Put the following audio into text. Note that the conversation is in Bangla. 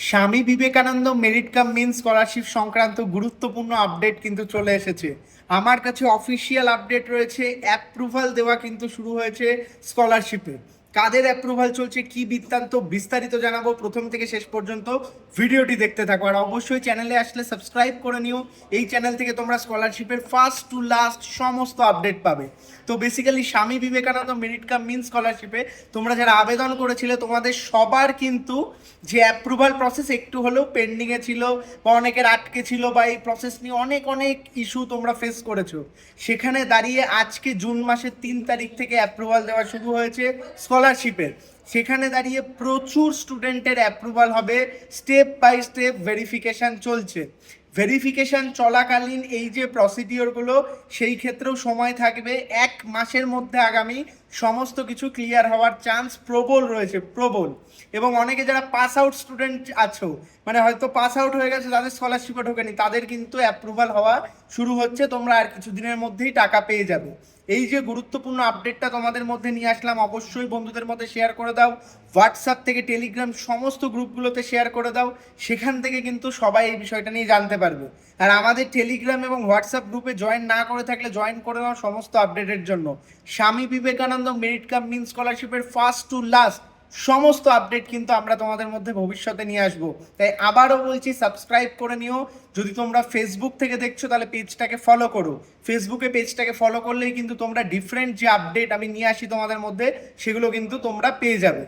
স্বামী Vivekananda merit cum means scholarship সংক্রান্ত গুরুত্বপূর্ণ আপডেট কিন্তু চলে এসেছে। আমার কাছে অফিসিয়াল আপডেট রয়েছে, অ্যাপ্রুভাল দেওয়া কিন্তু শুরু হয়েছে স্কলারশিপে। কাদের অ্যাপ্রুভাল চলছে, কি বৃত্তান্ত, বিস্তারিত জানাবো। প্রথম থেকে শেষ পর্যন্ত ভিডিওটি দেখতে থাকো। আর অবশ্যই চ্যানেলে আসলে সাবস্ক্রাইব করে নিও। এই চ্যানেল থেকে তোমরা স্কলারশিপের ফার্স্ট টু লাস্ট সমস্ত আপডেট পাবে। তো বেসিক্যালি স্বামী বিবেকানন্দ মেরিট কাম মেন স্কলারশিপে তোমরা যারা আবেদন করেছিলে, তোমাদের সবার কিন্তু যে অ্যাপ্রুভাল প্রসেস একটু হলেও পেন্ডিংয়ে ছিল বা অনেকের আটকে ছিল, বা এই প্রসেস নিয়ে অনেক অনেক ইস্যু তোমরা ফেস করেছো। সেখানে দাঁড়িয়ে আজকে জুন মাসের 3 তারিখ থেকে অ্যাপ্রুভাল দেওয়া শুরু হয়েছে স্কলারশিপের। সেখানে দাঁড়িয়ে প্রচুর স্টুডেন্টের অ্যাপ্রুভাল হবে, স্টেপ বাই স্টেপ ভেরিফিকেশান চলছে। ভেরিফিকেশান চলাকালীন এই যে প্রসিডিওরগুলো, সেই ক্ষেত্রেও সময় থাকবে 1 মাসের মধ্যে। আগামী সমস্ত কিছু ক্লিয়ার হওয়ার চান্স প্রবল রয়েছে, প্রবল। এবং অনেকে যারা পাস আউট স্টুডেন্ট আছো, মানে হয়তো পাস আউট হয়ে গেছে, তাদের স্কলারশিপে ঢোকেনি, তাদের কিন্তু অ্যাপ্রুভাল হওয়া শুরু হচ্ছে। তোমরা আর কিছুদিনের মধ্যেই টাকা পেয়ে যাবে। এই যে গুরুত্বপূর্ণ আপডেটটা তোমাদের মধ্যে নিয়ে আসলাম, অবশ্যই বন্ধুদের মধ্যে শেয়ার করে দাও। হোয়াটসঅ্যাপ থেকে টেলিগ্রাম সমস্ত গ্রুপগুলোতে শেয়ার করে দাও। সেখান থেকে কিন্তু সবাই এই বিষয়টা নিয়ে জানতে পারবে। আর আমাদের টেলিগ্রাম এবং হোয়াটসঅ্যাপ গ্রুপে জয়েন না করে থাকলে জয়েন করে নাও সমস্ত আপডেটের জন্য। স্বামী বিবেকানন্দ মেরিট কাম মেন স্কলারশিপের ফার্স্ট টু লাস্ট সমস্ত আপডেট কিন্তু আমরা তোমাদের মধ্যে ভবিষ্যতে নিয়ে আসবো। তাই আবারও বলছি, সাবস্ক্রাইব করে নিও। যদি তোমরা ফেসবুক থেকে দেখছো তাহলে পেজটাকে ফলো করো। ফেসবুকে পেজটাকে ফলো করলেই কিন্তু তোমরা ডিফারেন্ট যে আপডেট আমি নিয়ে আসি তোমাদের মধ্যে, সেগুলো কিন্তু তোমরা পেয়ে যাবে।